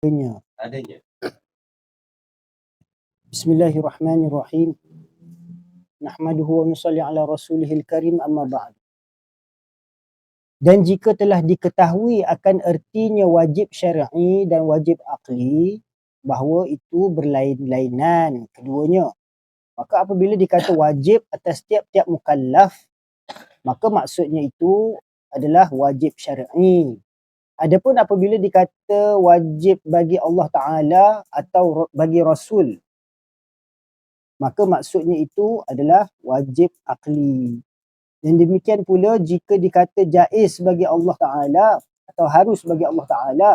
Adanya. Bismillahirrahmanirrahim. Nahmaduhu wa nusalli ala rasulihil karim, amma ba'd. Dan jika telah diketahui akan ertinya wajib syar'i dan wajib aqli, bahawa itu berlain-lainan keduanya, maka apabila dikata wajib atas tiap-tiap mukallaf, maka maksudnya itu adalah wajib syar'i. Adapun apabila dikata wajib bagi Allah Ta'ala atau bagi Rasul, maka maksudnya itu adalah wajib aqli. Dan demikian pula jika dikata jaiz bagi Allah Ta'ala atau harus bagi Allah Ta'ala,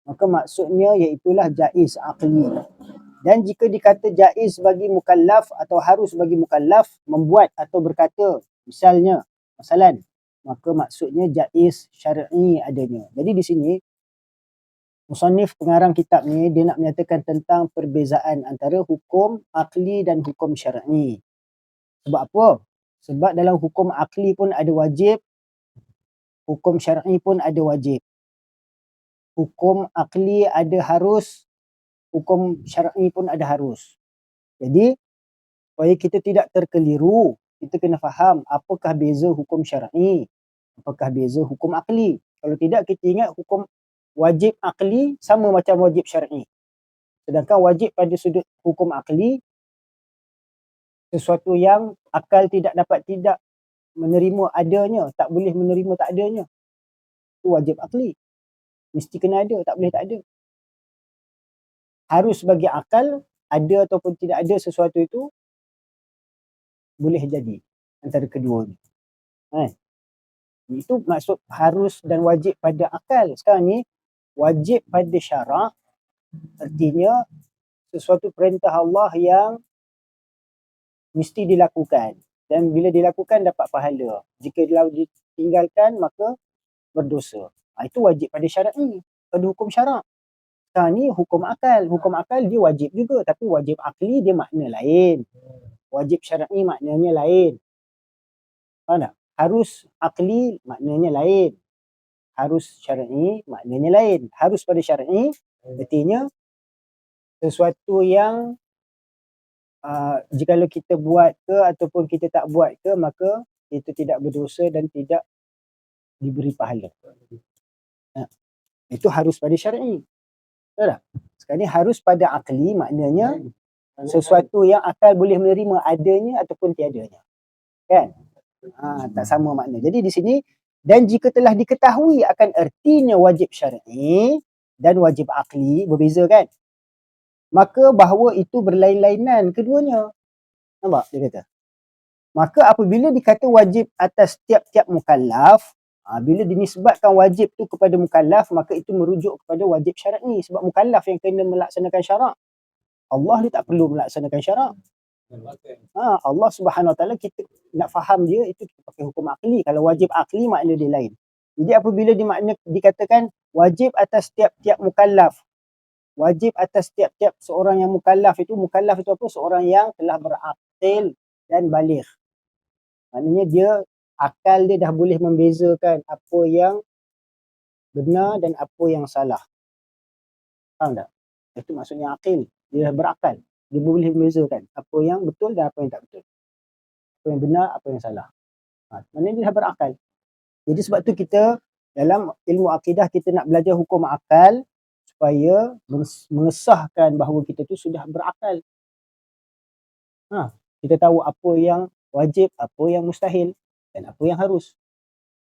maka maksudnya iaitulah jaiz aqli. Dan jika dikata jaiz bagi mukallaf atau harus bagi mukallaf membuat atau berkata, masalan, maka maksudnya jaiz syar'i adanya. Jadi di sini musannif pengarang kitab ni dia nak menyatakan tentang perbezaan antara hukum aqli dan hukum syar'i. Sebab apa? Sebab dalam hukum aqli pun ada wajib, hukum syar'i pun ada wajib. Hukum aqli ada harus, hukum syar'i pun ada harus. Jadi, supaya kita tidak terkeliru, kita kena faham apakah beza hukum syar'i, apakah beza hukum aqli. Kalau tidak, kita ingat hukum wajib aqli sama macam wajib syar'i. Sedangkan wajib pada sudut hukum aqli, sesuatu yang akal tidak dapat tidak menerima adanya, tak boleh menerima tak adanya, itu wajib aqli. Mesti kena ada, tak boleh tak ada. Harus bagi akal, ada ataupun tidak ada sesuatu itu boleh jadi antara keduanya. Itu maksud harus dan wajib pada akal. Sekarang ni wajib pada syarak, artinya sesuatu perintah Allah yang mesti dilakukan, dan bila dilakukan dapat pahala. Jika ditinggalkan maka berdosa. Itu wajib pada syar'i, pada hukum syarak. Sekarang ni hukum akal. Hukum akal dia wajib juga, tapi wajib aqli dia makna lain. Wajib syar'i maknanya lain. Faham tak? Harus aqli maknanya lain. Harus syar'i maknanya lain. Harus pada syar'i artinya sesuatu yang jikalau kita buat ke ataupun kita tak buat ke, maka itu tidak berdosa dan tidak diberi pahala. Itu harus pada syar'i. Betul tak? Sekarang ni harus pada aqli maknanya sesuatu yang akal boleh menerima adanya ataupun tiadanya. Kan? Tak sama makna. Jadi di sini, dan jika telah diketahui akan ertinya wajib syar'i dan wajib aqli, berbeza kan? Maka bahawa itu berlain-lainan keduanya. Nampak dia kata? Maka apabila dikata wajib atas tiap-tiap mukallaf, bila dinisbatkan wajib tu kepada mukallaf, maka itu merujuk kepada wajib syar'i. Sebab mukallaf yang kena melaksanakan syarak. Allah dia tak perlu melaksanakan syarak. Allah Subhanahu Wa Taala, kita nak faham dia, itu kita pakai hukum aqli. Kalau wajib aqli makna dia lain. Jadi apabila dikatakan wajib atas tiap-tiap mukallaf, wajib atas tiap-tiap seorang yang mukallaf itu apa? Seorang yang telah berakil dan baligh. Maknanya dia, akal dia dah boleh membezakan apa yang benar dan apa yang salah. Faham tak? Itu maksudnya akil. Dia dah berakal. Dia boleh membezakan apa yang betul dan apa yang tak betul. Apa yang benar, apa yang salah. Maknanya dia dah berakal. Jadi sebab tu kita dalam ilmu akidah kita nak belajar hukum akal supaya mengesahkan bahawa kita tu sudah berakal. Kita tahu apa yang wajib, apa yang mustahil dan apa yang harus.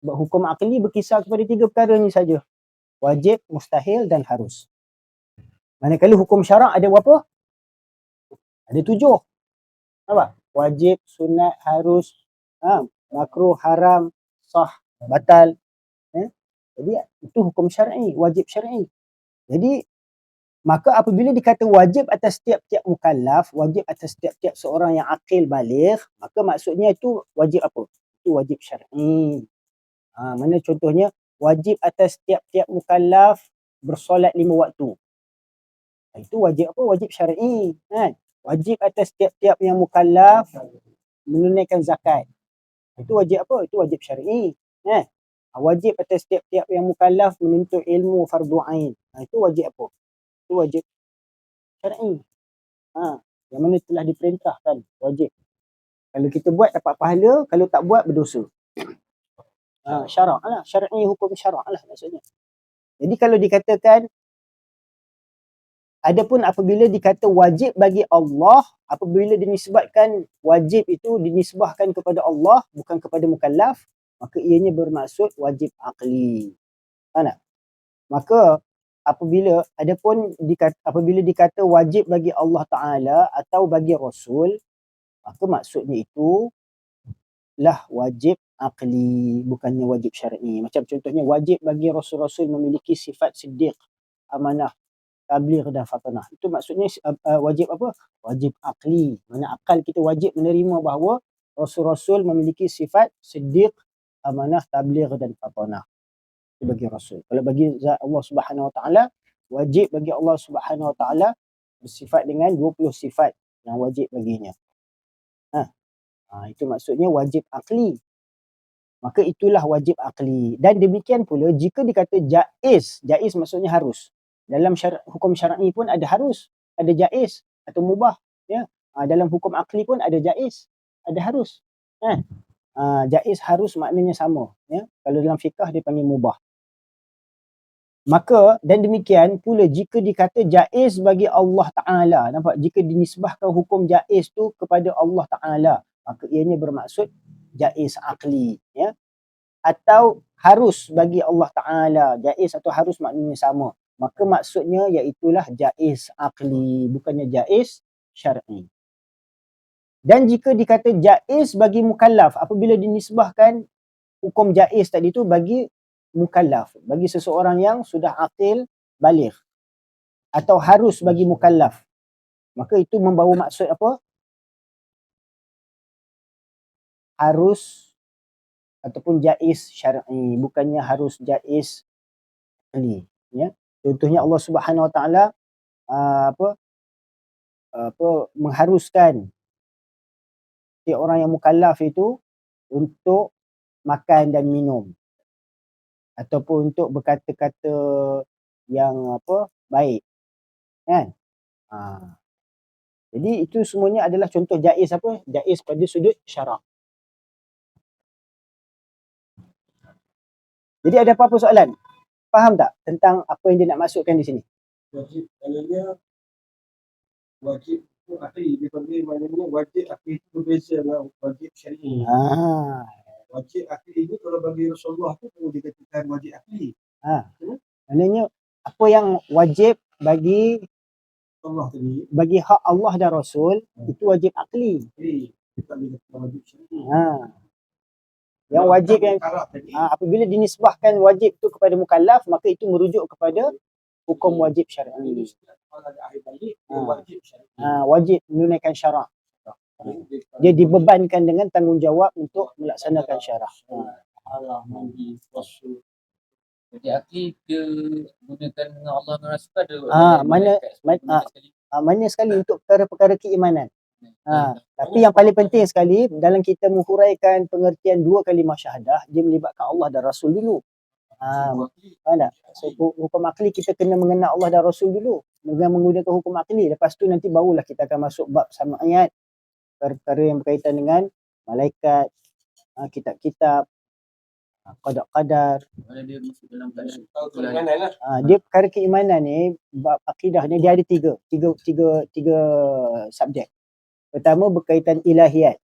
Sebab hukum akli berkisar kepada 3 perkara ni saja. Wajib, mustahil dan harus. Manakala hukum syarak ada berapa? Ada 7. Nampak? Wajib, sunat, harus, makruh, haram, sah, batal. Jadi itu hukum syar'i, wajib syar'i. Jadi maka apabila dikata wajib atas tiap-tiap mukallaf, wajib atas tiap-tiap seorang yang akil baligh, maka maksudnya itu wajib apa? Itu wajib syar'i. Mana contohnya, wajib atas tiap-tiap mukallaf bersolat 5 waktu. Itu wajib apa? Wajib syar'i. Wajib atas tiap-tiap yang mukallaf menunaikan zakat. Itu wajib apa? Itu wajib syar'i. Wajib atas tiap-tiap yang mukallaf menuntut ilmu fardu ain. Itu wajib apa? Itu wajib syar'i. Yang mana telah diperintahkan, wajib. Kalau kita buat dapat pahala, kalau tak buat berdosa. Syarak lah, syar'i, hukum syarak lah maksudnya. Jadi kalau dikatakan, adapun apabila dikata wajib bagi Allah, apabila dinisbatkan wajib itu dinisbahkan kepada Allah, bukan kepada mukallaf, maka ianya bermaksud wajib aqli. Faham tak? Maka apabila dikata wajib bagi Allah Ta'ala atau bagi Rasul, maka maksudnya itu lah wajib aqli, bukannya wajib syar'i. Macam contohnya wajib bagi Rasul-Rasul memiliki sifat siddiq, amanah, tabligh dan fatanah. Itu maksudnya wajib apa? Wajib aqli. Mana akal kita wajib menerima bahawa Rasul-Rasul memiliki sifat siddiq, amanah, tabligh dan fatanah. Itu bagi Rasul. Kalau bagi Allah Subhanahu Wa Taala, wajib bagi Allah Subhanahu Wa Taala bersifat dengan 20 sifat yang wajib baginya. Itu maksudnya wajib aqli. Maka itulah wajib aqli. Dan demikian pula jika dikata jaiz, jaiz maksudnya harus. Dalam hukum syar'i pun ada harus, ada jaiz atau mubah, ya. Dalam hukum aqli pun ada jaiz, ada harus. Jaiz harus maknanya sama, ya. Kalau dalam fiqh dia panggil mubah. Maka dan demikian pula jika dikata jaiz bagi Allah Ta'ala, nampak, jika dinisbahkan hukum jaiz tu kepada Allah Ta'ala, maka ianya bermaksud jaiz aqli, ya. Atau harus bagi Allah Ta'ala, jaiz atau harus maknanya sama, maka maksudnya iaitulah jaiz aqli, bukannya jaiz syar'i. Dan jika dikata jaiz bagi mukallaf, apabila dinisbahkan hukum jaiz tadi tu bagi mukallaf, bagi seseorang yang sudah aqil baligh, atau harus bagi mukallaf, maka itu membawa maksud apa? Harus ataupun jaiz syar'i, bukannya harus jaiz aqli, ya. Contohnya Allah Subhanahu Wa Taala mengharuskan setiap orang yang mukallaf itu untuk makan dan minum, ataupun untuk berkata-kata yang baik, kan? Jadi itu semuanya adalah contoh jaiz apa? Jaiz pada sudut syarak. Jadi ada apa-apa soalan? Faham tak tentang apa yang dia nak masukkan di sini? Wajib, maknanya wajib itu aqli, dia panggil maknanya wajib aqli itu berbeza dengan wajib syar'i. Wajib aqli itu kalau bagi Rasulullah tu perlu dikatakan wajib aqli. Maknanya apa yang wajib bagi Allah tadi, bagi hak Allah dan Rasul, itu wajib aqli. Wajib syar'i. Yang wajib yang apabila dinisbahkan wajib itu kepada mukallaf, maka itu merujuk kepada hukum wajib syar'i. Wajib menunaikan syarak. Dia dibebankan dengan tanggungjawab untuk melaksanakan syarak. Jadi akli dia gunakan dengan Allah dan Rasul ada mana sekali untuk perkara-perkara keimanan. Tapi yang paling penting sekali dalam kita menghuraikan pengertian dua kalimah syahadah, dia melibatkan Allah dan Rasul dulu. Faham tak? So, hukum akli kita kena mengenal Allah dan Rasul dulu dengan menggunakan hukum akli. Lepas tu nanti barulah kita akan masuk bab sam'iyat, perkara yang berkaitan dengan malaikat, kitab-kitab, qadar-qadar. dia masuk dalam Dia perkara keimanan ni, bab akidah ni dia ada tiga subjek. Pertama berkaitan ilahiyat.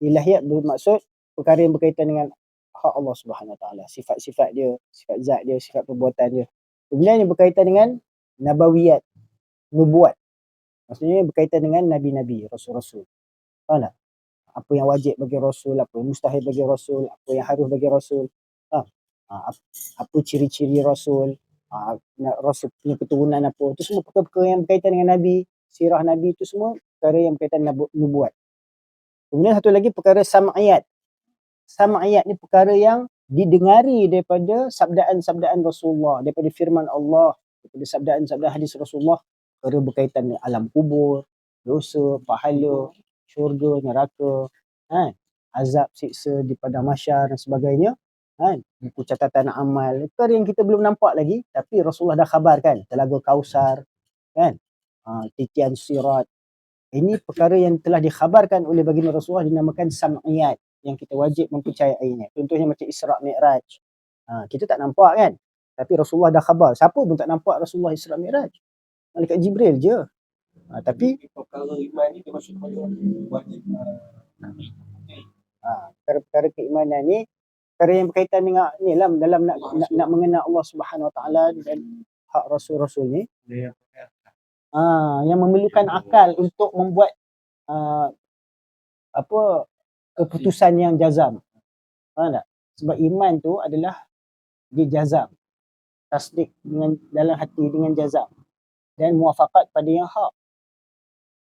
Ilahiyat bermaksud perkara yang berkaitan dengan hak Allah Subhanahu Wa Taala, sifat-sifat dia, sifat zat dia, sifat perbuatan dia. Kemudian yang berkaitan dengan nabawiyat, nubuat. Maksudnya berkaitan dengan nabi-nabi, rasul-rasul. Faham tak? Apa yang wajib bagi Rasul, apa yang mustahil bagi Rasul, apa yang harus bagi Rasul. Apa ciri-ciri Rasul, Rasul punya keturunan apa. Itu semua perkara-perkara yang berkaitan dengan Nabi, sirah Nabi, itu semua perkara yang berkaitan nubuat. Kemudian satu lagi perkara sam'iyat. Sam'iyat ni perkara yang didengari daripada sabdaan-sabdaan Rasulullah, daripada firman Allah, daripada sabdaan-sabdaan hadis Rasulullah. Perkara berkaitan dengan alam kubur, dosa, pahala, syurga, neraka, azab, siksa di padang mahsyar dan sebagainya, buku catatan amal, perkara yang kita belum nampak lagi, tapi Rasulullah dah khabarkan. Telaga Kausar, kan. Titian sirat. Ini perkara yang telah dikhabarkan oleh baginda Rasulullah dinamakan sam'iyat yang kita wajib mempercayainya. Contohnya macam Isra' Mi'raj. Kita tak nampak kan. Tapi Rasulullah dah khabar. Siapa pun tak nampak Rasulullah Isra' Mi'raj. Malaikat Jibril je. Tapi perkara iman ni dia masuk kepada wajib perkara keimanan ni perkara yang berkaitan dengan ni lah dalam nak mengenal Allah Subhanahu Wa Taala dan hak rasul-rasul ni. Yang memerlukan akal untuk membuat keputusan yang jazam. Faham tak? Sebab iman tu adalah dia jazam. Tasdik dengan dalam hati dengan jazam. Dan muafakat pada yang hak.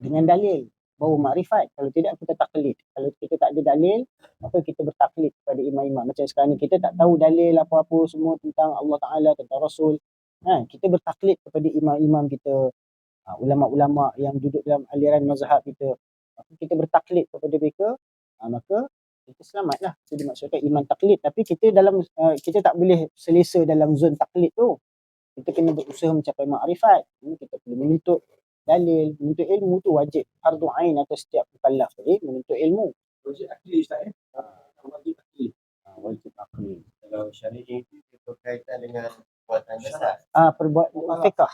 Dengan dalil. Baru makrifat. Kalau tidak kita taklid. Kalau kita tak ada dalil, maka kita bertaklid pada imam-imam. Macam sekarang ni kita tak tahu dalil apa-apa semua tentang Allah Ta'ala, tentang Rasul. Kita bertaklid kepada imam-imam kita. Ulama-ulama yang duduk dalam aliran mazhab kita. Maka kita bertaklid kepada mereka. Maka kita selamatlah. Itu dimaksudkan iman taklid. Tapi kita tak boleh selesa dalam zon taklid tu. Kita kena berusaha mencapai makrifat. Kita perlu menuntut dalil, menuntut ilmu tu wajib. Fardu ain atas setiap mukallaf tadi menuntut ilmu. wajib akli Ustaz wajib akli. Wajib akli. Kalau syari'i itu berkaitan dengan perbuatan jasad. Perbuatan fiqh.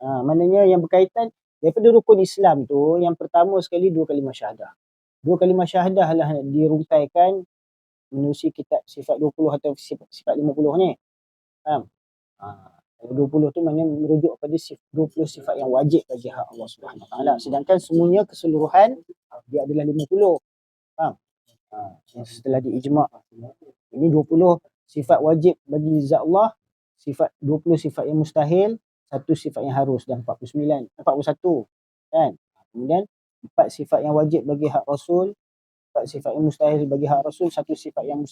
Maknanya yang berkaitan daripada rukun Islam tu, yang pertama sekali 2 kalimah syahadah. 2 kalimah syahadah lah dirungkaikan menerusi kitab sifat 20 atau sifat 50 ni. Faham? 20 tu maknanya merujuk pada 20 sifat yang wajib bagi hak Allah Subhanahu Wa Taala. Sedangkan semuanya keseluruhan dia adalah 50. Faham? Setelah diijma'. Ini 20 sifat wajib bagi zat Allah, 20 sifat yang mustahil, 1 sifat yang harus dan 41 kan. Kemudian 4 sifat yang wajib bagi hak Rasul, 4 sifat yang mustahil bagi hak Rasul, 1 sifat yang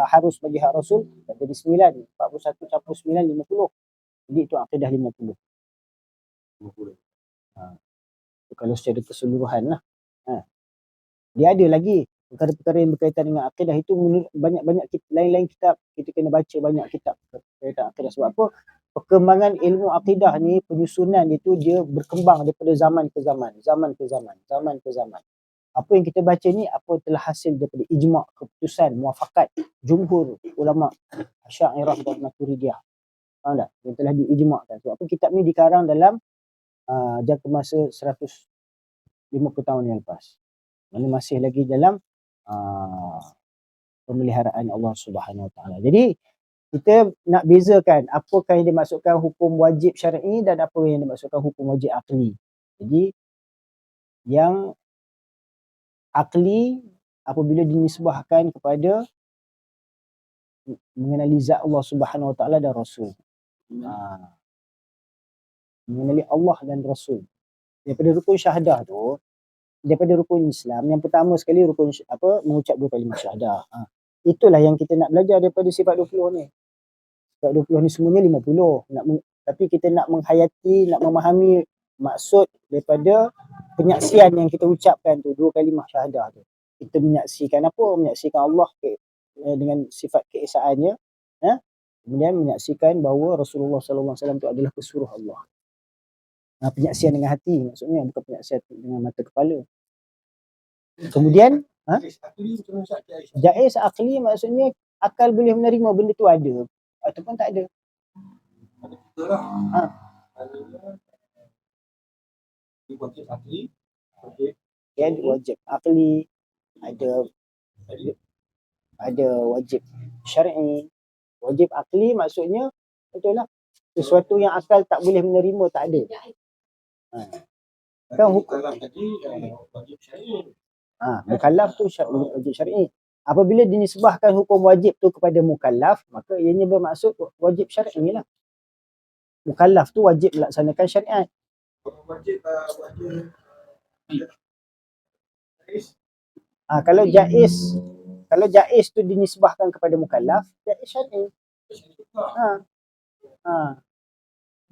harus bagi hak Rasul, jadi 9, 41 campur 9 50. Jadi itu akidah 50. Kalau secara keseluruhan lah. Dia ada lagi perkara-perkara yang berkaitan dengan akidah itu, banyak-banyak lain-lain kitab. Kita kena baca banyak kitab berkaitan akidah. Sebab apa? Perkembangan ilmu akidah ni, penyusunan itu dia berkembang daripada zaman ke zaman. Apa yang kita baca ni, apa telah hasil daripada ijma', keputusan, muafakat, jumhur ulama' Asy'ariyah dan Maturidiyah. Faham tak? Yang telah diijma'kan. Sebab apa kitab ni dikarang dalam jangka masa 150 tahun yang lepas. Mana masih lagi dalam pemeliharaan Allah Subhanahu Wa Taala. Jadi kita nak bezakan apakah yang dimaksudkan hukum wajib syar'i dan apa yang dimaksudkan hukum wajib akli. Jadi yang akli apabila dinisbahkan kepada mengenali zat Allah Subhanahu Wa Taala dan Rasul. Mengenali Allah dan Rasul. Daripada rukun syahadah tu, daripada rukun Islam, yang pertama sekali rukun mengucap 2 kalimah syahadah. Itulah yang kita nak belajar daripada sifat 20 ni. Sifat 20 ni semuanya 50. Tapi kita nak menghayati, nak memahami maksud daripada penyaksian yang kita ucapkan tu, 2 kalimah syahadah tu. Kita menyaksikan apa? Menyaksikan Allah dengan sifat keesaannya. Kemudian menyaksikan bahawa Rasulullah SAW tu adalah pesuruh Allah. Penyaksian dengan hati maksudnya, bukan penyaksian dengan mata kepala. Kemudian jaiz akli maksudnya akal boleh menerima benda tu ada ataupun tak ada. Betul lah. Wajib akli. Ada wajib akli, ada wajib syar'i. Wajib akli maksudnya betul lah, sesuatu yang akal tak boleh menerima tak ada. Kan hukum tadi wajib syar'i. Mukallaf tu wajib syar'i. Apabila dinisbahkan hukum wajib tu kepada mukallaf, maka ianya bermaksud wajib syar'i lah. Mukallaf tu wajib melaksanakan syariat. Wajib kalau jaiz tu dinisbahkan kepada mukallaf, jaiz syar'i.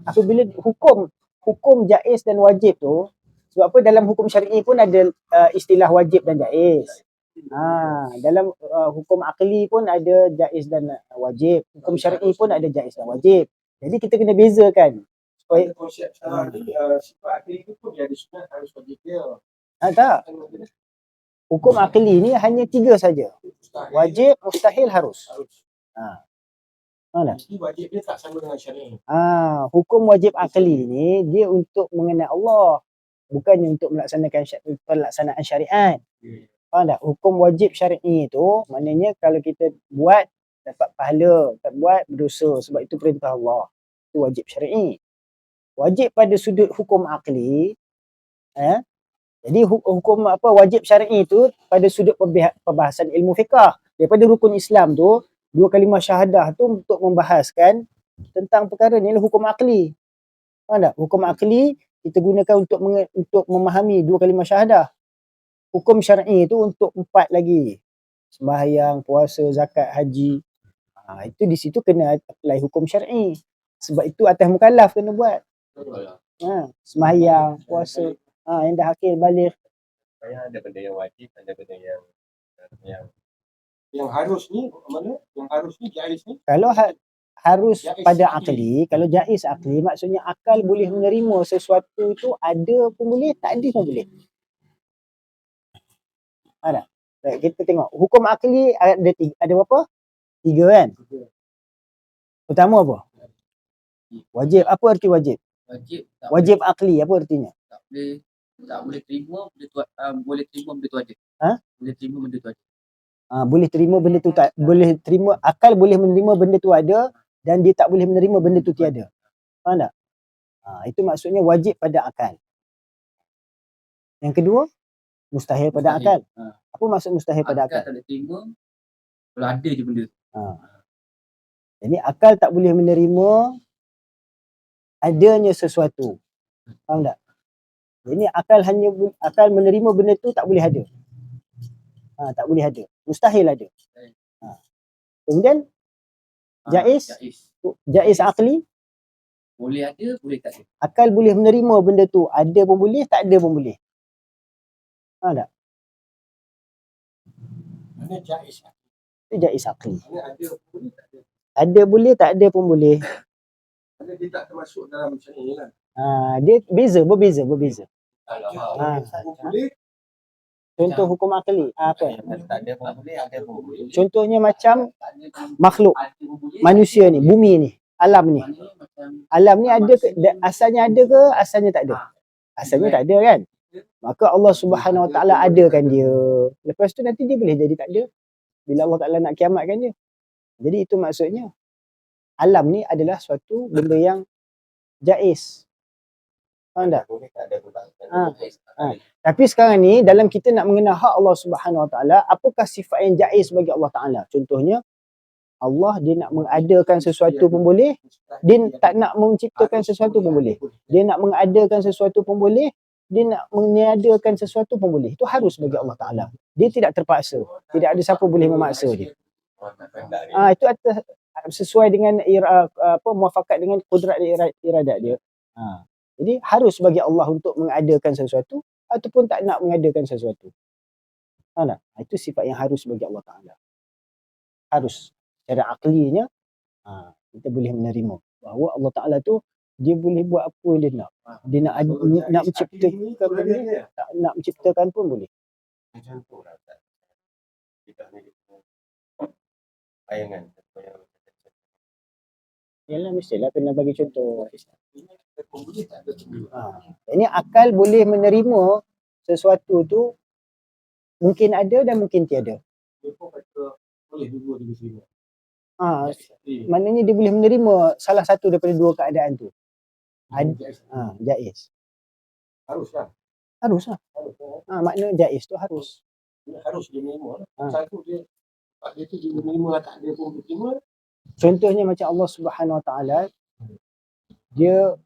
Apabila hukum jaiz dan wajib tu, sebab apa dalam hukum syar'i pun ada istilah wajib dan jaiz. Dalam hukum akli pun ada jaiz dan wajib. Hukum syar'i pun ada jaiz dan wajib. Jadi kita kena bezakan pada konsep sekarang ni sifat akli itu pun jadi sunat harus wajib dia. Tak. Hukum akli ni hanya 3 saja. Mustahil, Wajib, mustahil, harus. harus. Mana? Jadi wajib dia tak sama dengan syariah. Hukum wajib akli ni dia untuk mengenal Allah, bukannya untuk melaksanakan pelaksanaan syariat. Faham tak? Hukum wajib syar'i tu maknanya kalau kita buat dapat pahala, tak buat berdosa, sebab itu perintah Allah. Itu wajib syar'i. Wajib pada sudut hukum akli, jadi hukum apa wajib syar'i tu pada sudut perbahasan ilmu fiqh. Daripada rukun Islam tu, 2 kalimah syahadah tu untuk membahaskan tentang perkara ni hukum akli. Faham tak? Hukum akli kita gunakan untuk memahami 2 kalimah syahadah. Hukum syar'i tu untuk 4 lagi. Sembahyang, puasa, zakat, haji. Itu di situ kena apply hukum syar'i. Sebab itu atas mukallaf kena buat. Sembahyang, puasa. Yang dah akil balik. Ada benda yang wajib, ada benda Yang harus ni mana? Yang harus ni jaiz ni. Kalau harus Jaiz pada akli. akli, kalau jaiz akli maksudnya akal boleh menerima sesuatu itu ada pun boleh, tak ada pun boleh. Ada. Baik, kita tengok hukum akli ada berapa? 3 kan? Pertama apa? Wajib. Apa arti wajib? Wajib akli apa artinya? Tak boleh terima benda tu, boleh terima benda tu ada. Boleh terima benda tu ada. Boleh terima benda tu tak boleh terima, akal boleh menerima benda tu ada dan dia tak boleh menerima benda tu tiada. Faham tak? Itu maksudnya wajib pada akal. Yang kedua, mustahil pada akal. Apa maksud mustahil pada akal? Akal tak boleh terima kalau ada je benda tu. Jadi akal tak boleh menerima adanya sesuatu. Faham tak? Jadi akal menerima benda tu tak boleh ada. Tak boleh ada. Mustahil ada. Kemudian jaiz akli Boleh ada, boleh tak ada. akal boleh menerima benda tu, ada pun boleh, tak ada pun boleh. Faham tak? Mana jaiz akli? Itu jaiz akli. Mana ada pun boleh, tak ada. Ada boleh, tak ada pun boleh. Mana dia tak termasuk dalam syariah kan. Dia berbeza. Boleh. Contoh hukum akli apa? tak ada pun boleh, ada pun boleh. Contohnya macam makhluk Ada pun boleh. manusia ni, bumi ni, alam ni. Maknanya macam Alam ni ada ke, asalnya ada ke, asalnya tak ada? Asalnya tak ada kan? Maka Allah Subhanahu Wa Taala adakan dia. Lepas tu nanti dia boleh jadi tak ada. Bila Allah Taala nak kiamatkan dia. Jadi itu maksudnya alam ni adalah suatu benda yang jaiz. Faham tak? Boleh, tak ada pun tak Ha. Tapi sekarang ni dalam kita nak mengenal hak Allah Subhanahu Wa Taala, apakah sifat yang jaiz bagi Allah Taala? Contohnya Allah dia nak mengadakan sesuatu pun boleh, dia tak nak menciptakan sesuatu pun boleh. Dia nak mengadakan sesuatu pun boleh, dia nak meniadakan sesuatu pun boleh. Itu harus bagi Allah Taala. Dia tidak terpaksa. Tidak ada siapa boleh memaksa dia. Itu atas sesuai dengan muafakat dengan kudrat iradat dia. Jadi harus bagi Allah untuk mengadakan sesuatu ataupun tak nak mengadakan sesuatu. Faham tak? Itu sifat yang harus bagi Allah Taala. Harus. Secara aklinya kita boleh menerima bahawa Allah Taala tu dia boleh buat apa yang dia nak. Dia nak menciptakan pun boleh, tak nak menciptakan pun boleh. Contoh lah tak. Kita ni bayangan. Yalah mestilah kena bagi contoh. Ini akal boleh menerima sesuatu tu mungkin ada dan mungkin tiada. Boleh dua juga. Maknanya dia boleh menerima salah satu daripada 2 keadaan tu. Jaiz. Haruslah. Makna jaiz tu harus. Harus dia menerima. Satu dia tu dia menerima, tak ada pun menerima. Contohnya macam Allah Subhanahu Wa Taala, dia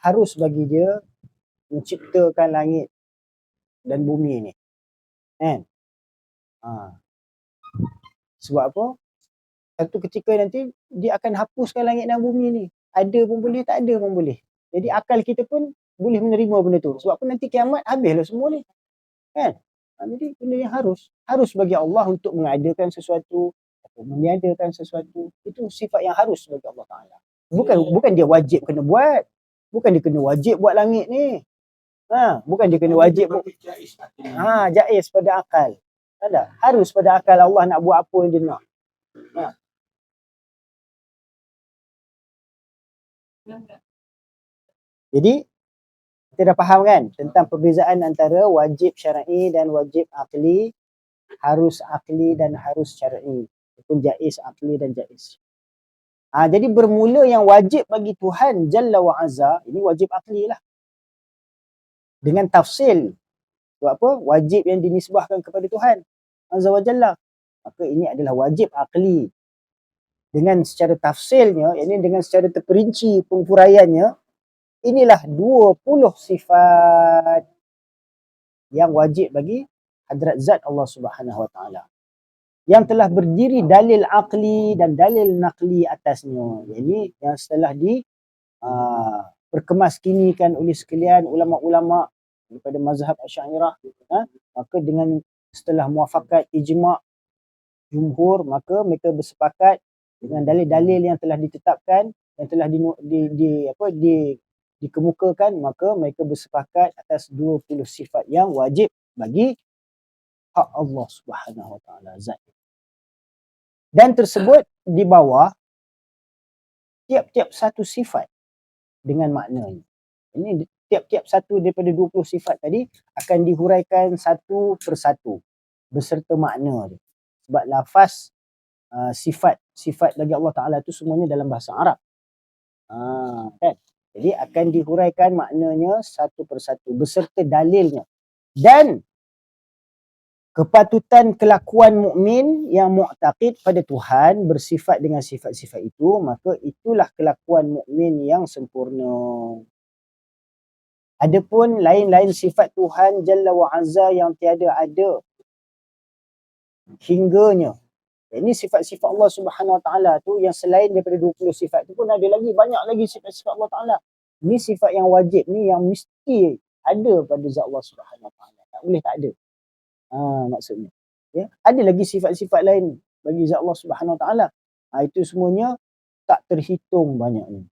harus bagi dia menciptakan langit dan bumi ni. Kan? Sebab apa? Satu ketika nanti dia akan hapuskan langit dan bumi ni. Ada pun boleh, tak ada pun boleh. Jadi akal kita pun boleh menerima benda tu. Sebab apa nanti kiamat habislah semua ni. Kan? Jadi benda yang harus bagi Allah untuk mengadakan sesuatu atau meniadakan sesuatu. Itu sifat yang harus bagi Allah Taala. Bukan dia wajib kena buat. Bukan dia kena wajib buat langit ni. Bukan dia kena wajib jaiz pada akal. Tak ada. Harus pada akal Allah nak buat apa yang dia nak. Jadi kita dah faham kan tentang perbezaan antara wajib syar'i dan wajib akli, harus akli dan harus syar'i, ataupun jaiz akli dan jaiz. Jadi bermula yang wajib bagi Tuhan Jalla wa Azza, ini wajib akli lah. Dengan tafsil. Sebab apa? Wajib yang dinisbahkan kepada Tuhan Azza wa Jalla. Maka ini adalah wajib akli. Dengan secara tafsilnya, ini dengan secara terperinci penguraiannya, inilah 20 sifat yang wajib bagi hadrat zat Allah Subhanahu wa taala. Yang telah berdiri dalil akli dan dalil nakli atasnya. Ini yang setelah perkemaskinikan oleh sekalian ulama-ulama daripada mazhab Asy'ariyah, maka dengan setelah muafakat ijma' jumhur, maka mereka bersepakat dengan dalil-dalil yang telah ditetapkan, yang telah dikemukakan, maka mereka bersepakat atas 20 sifat yang wajib bagi hak Allah Subhanahu wa taala zat. Dan tersebut di bawah tiap-tiap satu sifat dengan maknanya. Ini tiap-tiap satu daripada 20 sifat tadi akan dihuraikan satu persatu beserta makna dia. Sebab lafaz sifat bagi Allah Ta'ala itu semuanya dalam bahasa Arab. Kan? Jadi akan dihuraikan maknanya satu persatu beserta dalilnya. Dan kepatutan kelakuan mukmin yang mu'taqid pada Tuhan bersifat dengan sifat-sifat itu, maka itulah kelakuan mukmin yang sempurna. Adapun lain-lain sifat Tuhan Jalla wa Azza yang tiada ada hingganya. Ini sifat-sifat Allah Subhanahu wa taala tu yang selain daripada 20 sifat tu pun ada lagi, banyak lagi sifat-sifat Allah Taala. Ini sifat yang wajib ni yang mesti ada pada zat Allah Subhanahu wa taala. Tak boleh tak ada. Maksudnya. Ya, ada lagi sifat-sifat lain bagi zat Allah Subhanahu wa taala. Itu semuanya tak terhitung banyaknya.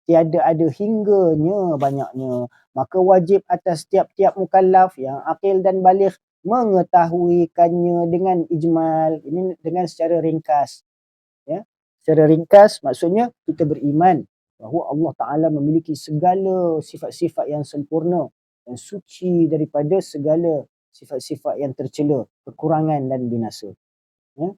Tiada ada hingganya banyaknya. Maka wajib atas tiap-tiap mukallaf yang akil dan baligh mengetahuikannya dengan ijmal, ini dengan secara ringkas. Ya, secara ringkas maksudnya kita beriman bahawa Allah Ta'ala memiliki segala sifat-sifat yang sempurna dan suci daripada segala sifat-sifat yang tercela, kekurangan dan binasa. Ya.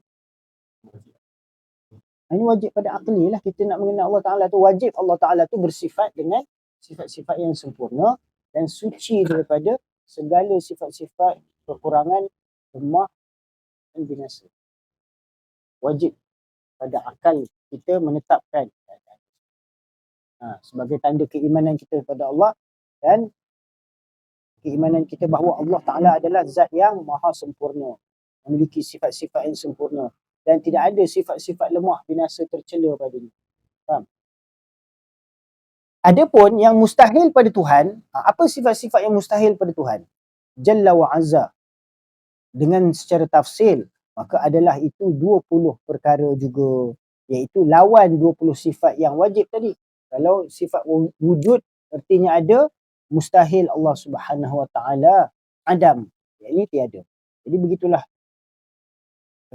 Ini wajib pada akli lah, kita nak mengenal Allah Ta'ala tu, wajib Allah Ta'ala tu bersifat dengan sifat-sifat yang sempurna dan suci daripada segala sifat-sifat kekurangan, lemah dan binasa. Wajib pada akal kita menetapkan sebagai tanda keimanan kita kepada Allah dan keimanan kita bahawa Allah Ta'ala adalah zat yang maha sempurna, memiliki sifat-sifat yang sempurna dan tidak ada sifat-sifat lemah, binasa, tercela padanya. Faham? Adapun yang mustahil pada Tuhan, apa sifat-sifat yang mustahil pada Tuhan Jalla wa Azza dengan secara tafsil, maka adalah itu 20 perkara juga, iaitu lawan 20 sifat yang wajib tadi. Kalau sifat wujud artinya ada, mustahil Allah Subhanahu wa taala adam, ini tiada. Jadi begitulah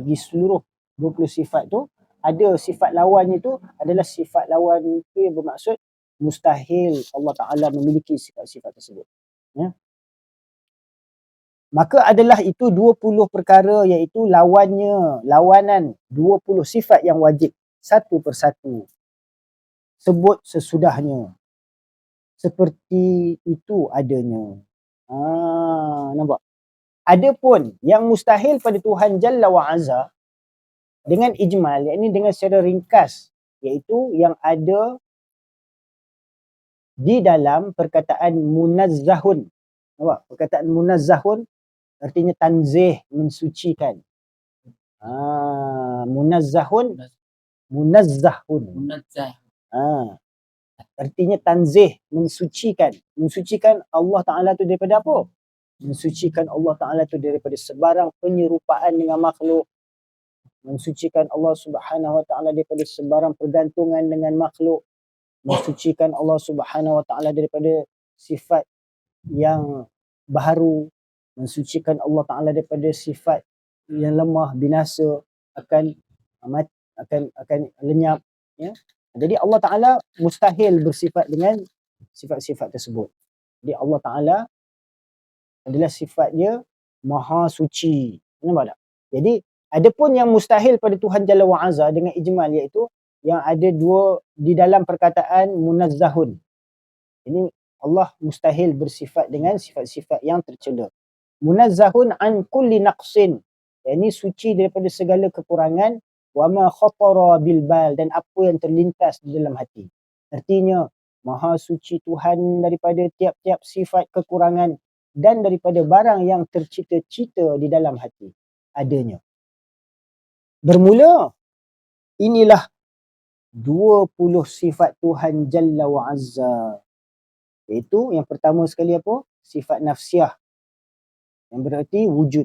bagi seluruh 20 sifat tu, ada sifat lawannya tu adalah sifat lawan itu yang bermaksud mustahil Allah Ta'ala memiliki sifat-sifat tersebut. Ya. Maka adalah itu 20 perkara, iaitu lawanan 20 sifat yang wajib satu persatu. Sebut sesudahnya. Seperti itu adanya. Nampak? Adapun yang mustahil pada Tuhan Jalla wa Azza dengan ijmal, yakni dengan secara ringkas, iaitu yang ada di dalam perkataan munazzahun. Nampak? Perkataan munazzahun artinya tanzih, mensucikan. Munazzahun, munazzahun. Artinya tanzih, mensucikan. Mensucikan Allah Ta'ala tu daripada apa? Mensucikan Allah Ta'ala tu daripada sebarang penyerupaan dengan makhluk. Mensucikan Allah Subhanahu Wa Ta'ala daripada sebarang pergantungan dengan makhluk. mensucikan Allah Subhanahu Wa Taala daripada sifat yang baharu, mensucikan Allah Taala daripada sifat yang lemah, binasa, akan akan lenyap, ya. Jadi Allah Taala mustahil bersifat dengan sifat-sifat tersebut. Jadi Allah Taala adalah sifat dia maha suci. Nampak tak? Jadi adapun yang mustahil pada Tuhan Jalla wa Azza dengan ijmal, iaitu yang ada dua di dalam perkataan munazzahun. Ini Allah mustahil bersifat dengan sifat-sifat yang tercela. Munazzahun an kulli naqsin. Ini suci daripada segala kekurangan, wa ma khatara bil bal, dan apa yang terlintas di dalam hati. Artinya maha suci Tuhan daripada tiap-tiap sifat kekurangan dan daripada barang yang tercita-cita di dalam hati adanya. Bermula inilah 20 sifat Tuhan Jalla wa Azza. Iaitu yang pertama sekali apa? Sifat nafsiyah, yang berarti wujud.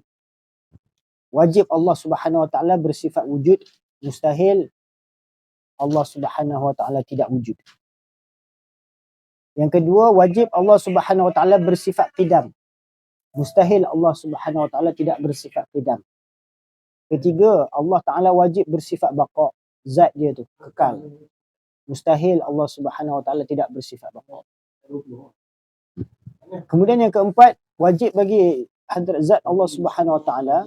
Wajib Allah Subhanahu Wa Taala bersifat wujud, mustahil Allah Subhanahu Wa Taala tidak wujud. Yang kedua, wajib Allah Subhanahu Wa Taala bersifat qidam, mustahil Allah Subhanahu Wa Taala tidak bersifat qidam. Ketiga, Allah Taala wajib bersifat baqa, zat dia tu kekal, mustahil Allah Subhanahu Wa Taala tidak bersifat baqa. Kemudian yang keempat, wajib bagi hadrat zat Allah Subhanahu Wa Taala,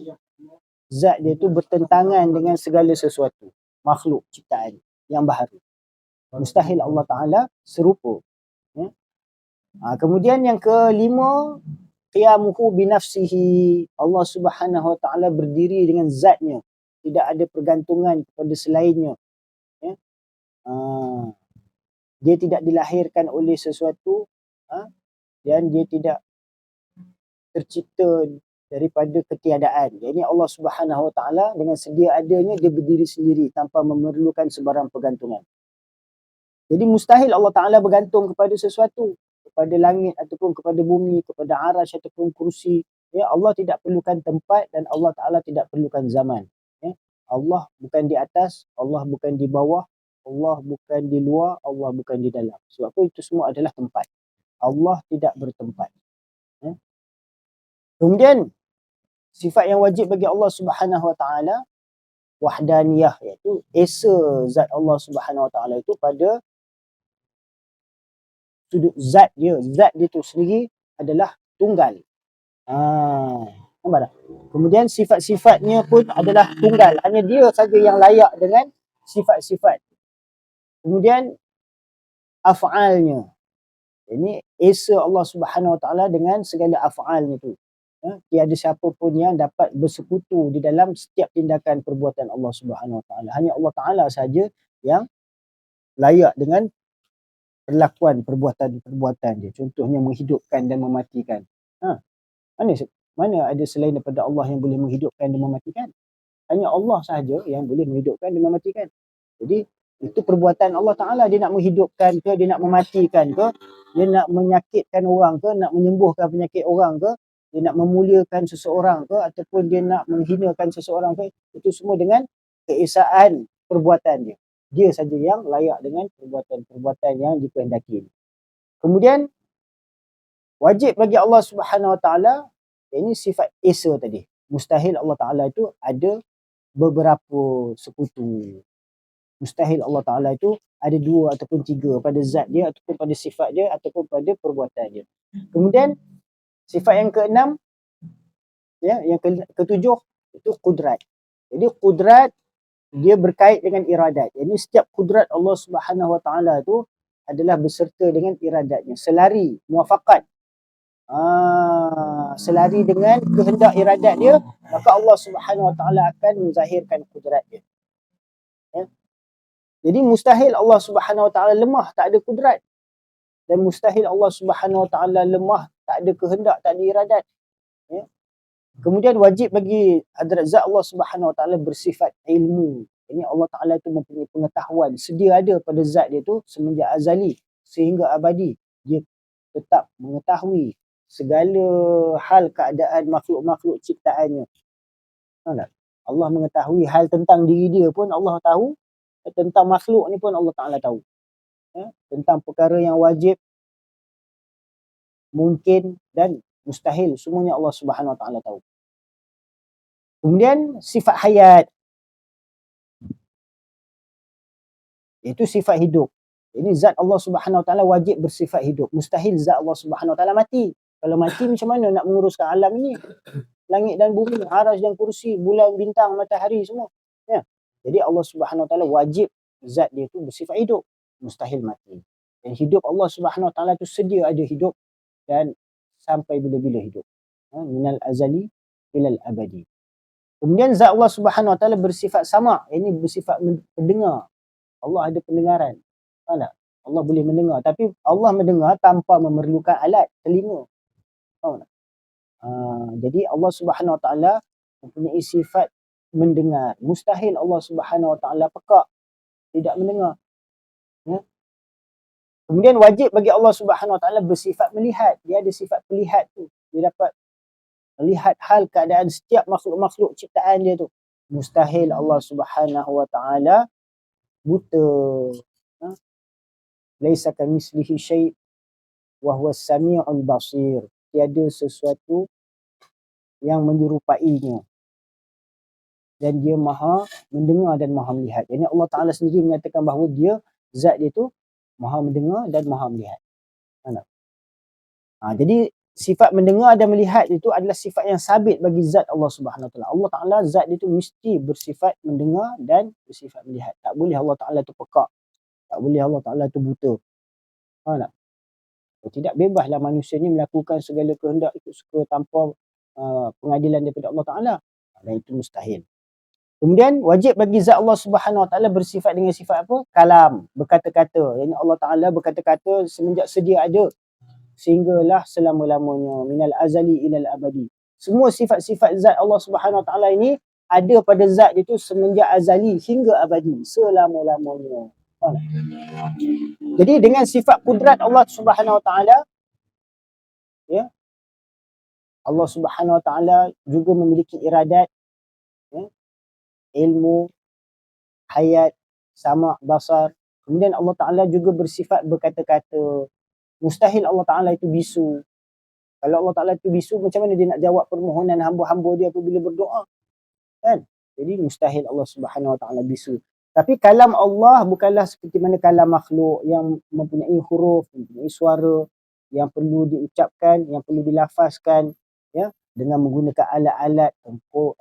zat dia tu bertentangan dengan segala sesuatu makhluk ciptaan yang baharu. Mustahil Allah Taala serupa. Ya? Kemudian yang kelima, qiyamuhu binafsihi. Allah Subhanahu Wa Taala berdiri dengan zatnya, tidak ada pergantungan kepada selainnya. Ya? Dia tidak dilahirkan oleh sesuatu, dan dia tidak tercipta daripada ketiadaan. Jadi Allah Subhanahu Wa Taala dengan sedia adanya dia berdiri sendiri tanpa memerlukan sebarang pergantungan. Jadi mustahil Allah Taala bergantung kepada sesuatu, kepada langit ataupun kepada bumi, kepada arasy ataupun kursi. Ya, Allah tidak perlukan tempat dan Allah Taala tidak perlukan zaman. Ya, Allah bukan di atas, Allah bukan di bawah, Allah bukan di luar, Allah bukan di dalam. Sebab apa? Itu semua adalah tempat. Allah tidak bertempat. Ya. Kemudian sifat yang wajib bagi Allah Subhanahu Wa Taala wahdaniyah, iaitu esa zat Allah Subhanahu Wa Taala itu pada sudut zat dia tu sendiri adalah tunggal. Nampak tak? Kemudian sifat-sifatnya pun adalah tunggal, hanya dia saja yang layak dengan sifat-sifat. Kemudian af'alnya, ini esa Allah Subhanahu Wa Taala dengan segala af'alnya tu. Tiada siapa pun yang dapat bersekutu di dalam setiap tindakan perbuatan Allah Subhanahu Wa Taala. Hanya Allah Taala saja yang layak dengan perlakuan perbuatan-perbuatan dia. Contohnya menghidupkan dan mematikan. Mana ada selain daripada Allah yang boleh menghidupkan dan mematikan? Hanya Allah sahaja yang boleh menghidupkan dan mematikan. Jadi itu perbuatan Allah Ta'ala. Dia nak menghidupkan ke, dia nak mematikan ke, dia nak menyakitkan orang ke, nak menyembuhkan penyakit orang ke, dia nak memuliakan seseorang ke, ataupun dia nak menghinakan seseorang ke, itu semua dengan keesaan perbuatan dia. Dia saja yang layak dengan perbuatan-perbuatan yang dikehendaki. Kemudian wajib bagi Allah Subhanahu Wa Taala, ini sifat esa tadi. Mustahil Allah Taala itu ada beberapa sekutu. Mustahil Allah Ta'ala itu ada 2 ataupun 3 pada zat dia, ataupun pada sifat dia, ataupun pada perbuatan dia. Kemudian sifat yang keenam, ya, yang ketujuh itu kudrat. Jadi kudrat dia berkait dengan iradat. Jadi setiap kudrat Allah Subhanahu Wa Ta'ala itu adalah beserta dengan iradatnya. Selari, muafakat. Selari dengan kehendak iradat dia, maka Allah Subhanahu Wa Ta'ala akan menzahirkan kudrat dia. Ya. Jadi mustahil Allah Subhanahu Wa Taala lemah, tak ada kudrat. Dan mustahil Allah Subhanahu Wa Taala lemah, tak ada kehendak, tak ada iradat. Ya. Kemudian wajib bagi hadrat zat Allah Subhanahu Wa Taala bersifat ilmu. Ini Allah Taala itu mempunyai pengetahuan, sedia ada pada zat dia tu semenjak azali sehingga abadi. Dia tetap mengetahui segala hal keadaan makhluk-makhluk ciptaannya. Allah mengetahui hal tentang diri dia pun Allah tahu, tentang makhluk ni pun Allah Ta'ala tahu. tentang perkara yang wajib, mungkin dan mustahil, semuanya Allah Subhanahu Wa Taala tahu. Kemudian sifat hayat, itu sifat hidup. Ini zat Allah Subhanahu Wa Taala wajib bersifat hidup. Mustahil zat Allah Subhanahu Wa Taala mati. Kalau mati macam mana nak menguruskan alam ini? Langit dan bumi, arasy dan kursi, bulan, bintang, matahari semua. Ya. Jadi Allah Subhanahu Wa Taala wajib zat dia tu bersifat hidup. Mustahil mati. Dan hidup Allah Subhanahu Wa Taala tu sedia ada hidup dan sampai bila-bila hidup. Minal azali ilal abadi. Kemudian zat Allah Subhanahu Wa Taala bersifat sama', ini bersifat mendengar. Allah ada pendengaran. Faham tak? Allah boleh mendengar, tapi Allah mendengar tanpa memerlukan alat telinga. Faham tak? Jadi Allah Subhanahu Wa Taala mempunyai sifat mendengar. Mustahil Allah Subhanahu Wa Taala pekak, tidak mendengar. Ya? Kemudian wajib bagi Allah Subhanahu Wa Taala bersifat melihat. Dia ada sifat pelihat tu. Dia dapat melihat hal keadaan setiap makhluk-makhluk ciptaan dia tu. Mustahil Allah Subhanahu Wa Taala buta. Laisa kamitslihi syai' wa huwas samiul basir. Tiada sesuatu yang menyerupainya. Dan dia maha mendengar dan maha melihat. Jadi Allah Ta'ala sendiri menyatakan bahawa dia, zat dia tu maha mendengar dan maha melihat. Jadi sifat mendengar dan melihat itu adalah sifat yang sabit bagi zat Allah Subhanahu Wa Taala. Allah Ta'ala zat dia tu mesti bersifat mendengar dan bersifat melihat. Tak boleh Allah Ta'ala tu pekak. Tak boleh Allah Ta'ala tu buta. Faham tak? Tidak, bebaslah manusia ni melakukan segala kehendak ikut suka tanpa pengadilan daripada Allah Ta'ala. Dan itu mustahil. Kemudian wajib bagi zat Allah Subhanahu Wa Taala bersifat dengan sifat apa? Kalam, berkata-kata. Yang Allah Ta'ala berkata-kata semenjak sedia ada sehinggalah selama-lamanya, minal azali ilal abadi. Semua sifat-sifat zat Allah Subhanahu Wa Taala ini ada pada zat itu semenjak azali hingga abadi, selama-lamanya. Jadi dengan sifat kudrat Allah Subhanahu Wa Taala, ya, Allah Subhanahu Wa Taala juga memiliki iradat, ya, ilmu, hayat, sama', basar. Kemudian Allah Ta'ala juga bersifat berkata-kata. Mustahil Allah Ta'ala itu bisu. Kalau Allah Ta'ala itu bisu, macam mana dia nak jawab permohonan hamba-hamba dia apabila berdoa? Kan? Jadi mustahil Allah Subhanahu Wa Ta'ala bisu. Tapi kalam Allah bukanlah seperti mana kalam makhluk yang mempunyai huruf, mempunyai suara yang perlu diucapkan, yang perlu dilafazkan, ya, dengan menggunakan alat-alat untuk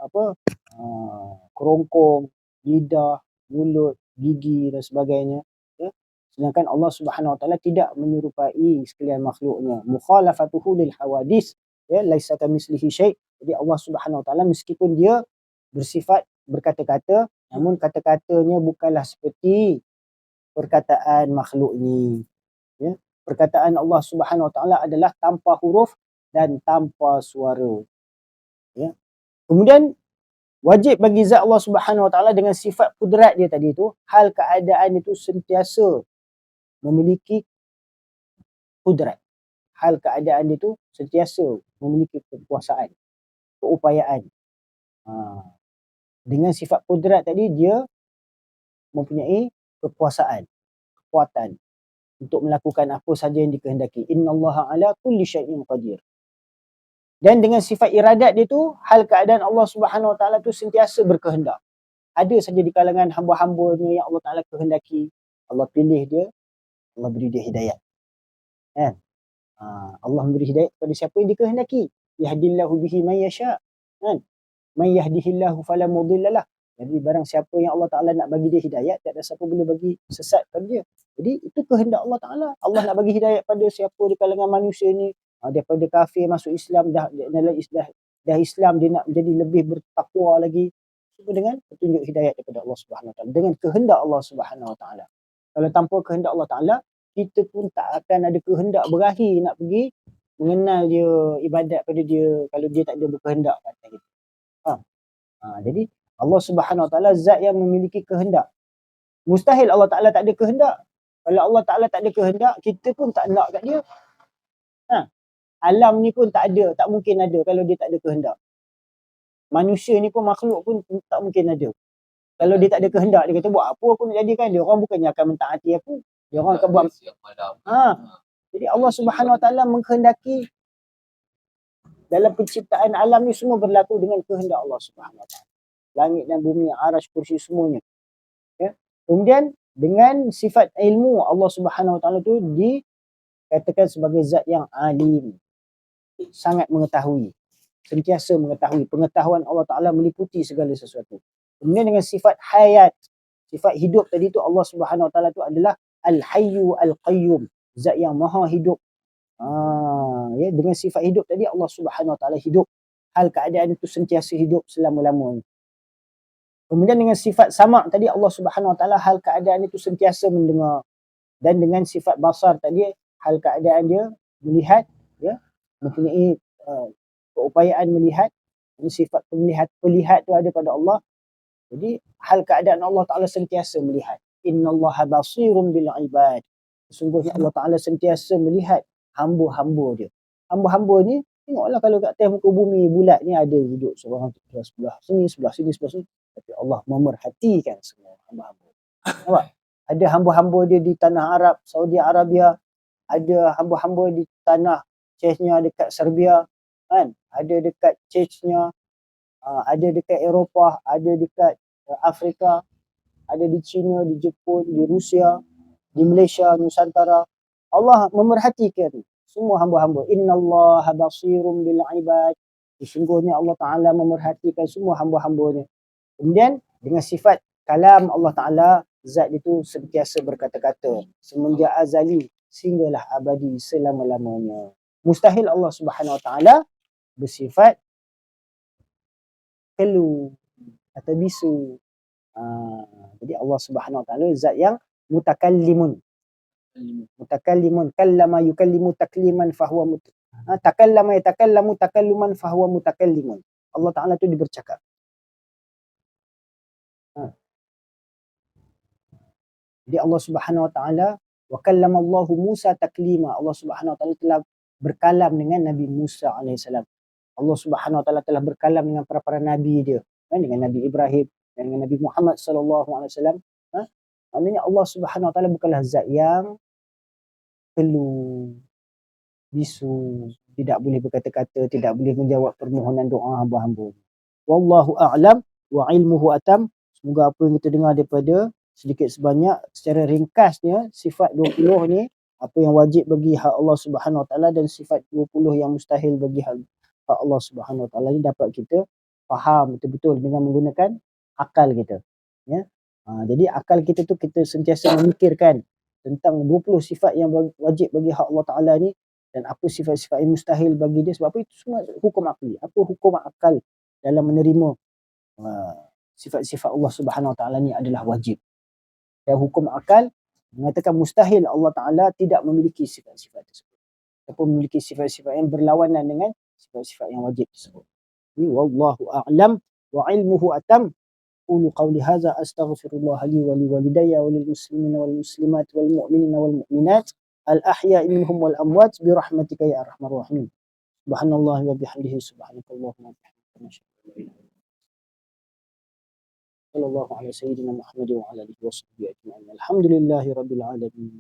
kerongkong, lidah, mulut, gigi dan sebagainya. Ya. Sedangkan Allah Subhanahu Wa Taala tidak menyerupai sekalian makhluknya. Mukhalafatuhu lil hawadis, ya, laisa kamitslihi syai'. Jadi Allah Subhanahu Wa Taala meskipun dia bersifat berkata-kata, namun kata-katanya bukanlah seperti perkataan makhluk ini. Ya. Perkataan Allah Subhanahu Wa Taala adalah tanpa huruf dan tanpa suara. Ya. Kemudian wajib bagi zat Allah Subhanahu Wa Taala dengan sifat kudrat dia tadi tu, hal keadaan itu sentiasa memiliki kudrat. Hal keadaan dia tu sentiasa memiliki kekuasaan, keupayaan. Dengan sifat kudrat tadi, dia mempunyai kekuasaan, kekuatan untuk melakukan apa saja yang dikehendaki. Innallaha ala kulli syai'in qadir. Dan dengan sifat iradat dia tu, hal keadaan Allah Subhanahu Wa Taala tu sentiasa berkehendak. Ada saja di kalangan hamba-hambanya yang Allah Ta'ala kehendaki, Allah pilih dia, Allah beri dia hidayat. Kan? Allah memberi hidayat kepada siapa yang dikehendaki. Yahdillahu bihi man yasha'. Kan? Man yahdihillahu fala mudhillalah. Jadi barang siapa yang Allah Ta'ala nak bagi dia hidayat, tak ada siapa boleh bagi sesat pada dia. Jadi itu kehendak Allah Ta'ala. Allah nak bagi hidayat pada siapa di kalangan manusia ni, daripada kafir masuk Islam, dah Islam, dia nak menjadi lebih bertakwa lagi. Cuma dengan petunjuk hidayat daripada Allah Subhanahu Wa Taala, dengan kehendak Allah Subhanahu Wa Taala. Kalau tanpa kehendak Allah Ta'ala, kita pun tak akan ada kehendak berakhir nak pergi mengenal dia, ibadat pada dia, kalau dia tak ada berkehendak kata kita. Jadi Allah Subhanahu Wa Taala zat yang memiliki kehendak. Mustahil Allah Ta'ala tak ada kehendak. Kalau Allah Ta'ala tak ada kehendak, kita pun tak nak kat dia. Alam ni pun tak ada, tak mungkin ada kalau dia tak ada kehendak. Manusia ni pun, makhluk pun tak mungkin ada kalau dia tak ada kehendak. Dia kata buat apa aku nak jadikan dia, orang bukannya akan mentaati aku. Dia orang akan buat. Siap malam. Jadi Allah Subhanahu Wa Taala menghendaki dalam penciptaan alam ni semua berlaku dengan kehendak Allah Subhanahu Wa Taala. Langit dan bumi, arasy, kursi semuanya. Ya. Kemudian dengan sifat ilmu Allah Subhanahu Wa Taala tu dikatakan sebagai zat yang alim. Sangat mengetahui. Sentiasa mengetahui. Pengetahuan Allah Taala meliputi segala sesuatu. Kemudian dengan sifat hayat, sifat hidup tadi tu Allah Subhanahu Wa Taala tu adalah Al-Hayyu Al-Qayyum, zat yang maha hidup. Ya, dengan sifat hidup tadi Allah Subhanahu Wa Taala hidup. Hal keadaan itu sentiasa hidup selama-lamanya. Kemudian dengan sifat sama' tadi Allah Subhanahu Wa Taala hal keadaan itu sentiasa mendengar. Dan dengan sifat basar tadi hal keadaan dia melihat, ya, mempunyai keupayaan melihat. Sifat pelihat tu ada pada Allah. Jadi hal keadaan Allah Taala sentiasa melihat. Innallaha basirun bil ibad. Sesungguhnya Allah Taala sentiasa melihat hamba-hamba dia. Hamba-hamba ni tengoklah kalau kat atas muka bumi bulat ni ada duduk seorang sebelah sini, sebelah sini, sebelah sini. Tapi Allah memerhatikan semua hamba-hamba. Nampak? Ada hamba-hamba dia di tanah Arab, Saudi Arabia. Ada hamba-hamba di tanah Chechnya dekat Serbia. Kan? Ada dekat Chechnya. Ada dekat Eropah. Ada dekat Afrika. Ada di China, di Jepun, di Rusia, di Malaysia, Nusantara. Allah memerhatikan semua hamba-hamba. Innallaha basirun bil ibad. Sesungguhnya Allah Ta'ala memerhatikan semua hamba-hambanya. Kemudian dengan sifat kalam Allah Ta'ala, zat itu sentiasa berkata-kata. Semenjak azali sehinggalah abadi selama-lamanya. Mustahil Allah Subhanahu Wa Ta'ala bersifat kelu atau bisu. Jadi Allah Subhanahu Wa Ta'ala zat yang mutakallimun. Mutakallimun, kallama yukallimu takliman fahuwa takallama yatakallamu takalluman fahuwa mutakallimun. Allah Ta'ala tu dia bercakap. Jadi Allah Subhanahu Wa Ta'ala wa kallama Allahu Musa taklima. Allah Subhanahu Wa Ta'ala telah berkalam dengan Nabi Musa alaihissalam. Allah Subhanahu Wa Ta'ala telah berkalam dengan para nabi dia, dengan Nabi Ibrahim, dengan Nabi Muhammad sallallahu alaihi wasallam. Maknanya Allah Subhanahu Wa Ta'ala bukanlah zat yang kelu, bisu, tidak boleh berkata-kata, tidak boleh menjawab permohonan doa hamba-hamba. Wallahu a'lam wa ilmuhu atam. Semoga apa yang kita dengar daripada sedikit sebanyak secara ringkasnya sifat 20 ni, apa yang wajib bagi hak Allah Subhanahu Wa Ta'ala dan sifat 20 yang mustahil bagi hak Allah Subhanahu Wa Ta'ala ni dapat kita faham betul-betul dengan menggunakan akal kita. Ya. Jadi akal kita tu kita sentiasa memikirkan tentang 20 sifat yang wajib bagi hak Allah Ta'ala ni dan apa sifat-sifat yang mustahil bagi dia. Sebab apa itu semua hukum akli. Apa hukum akal dalam menerima sifat-sifat Allah Subhanahu Wa Ta'ala ni adalah wajib. Dan hukum akal mengatakan mustahil Allah Ta'ala tidak memiliki sifat-sifat tersebut. Ataupun memiliki sifat-sifat yang berlawanan dengan sifat-sifat yang wajib tersebut. Wallahu a'lam wa ilmuhu atam. أقول قولي هذا أستغفر الله لي ولوالدي وللمسلمين والمسلمات والمؤمنين والمؤمنات الأحياء منهم والأموات برحمتك يا أرحم الراحمين. سبحان الله وبحمده سبحانك اللهم وبحمدك نشهد أن لا إله إلا أنت. صلى الله على سيدنا محمد وعلى آله وصحبه أجمعين. الحمد لله رب العالمين.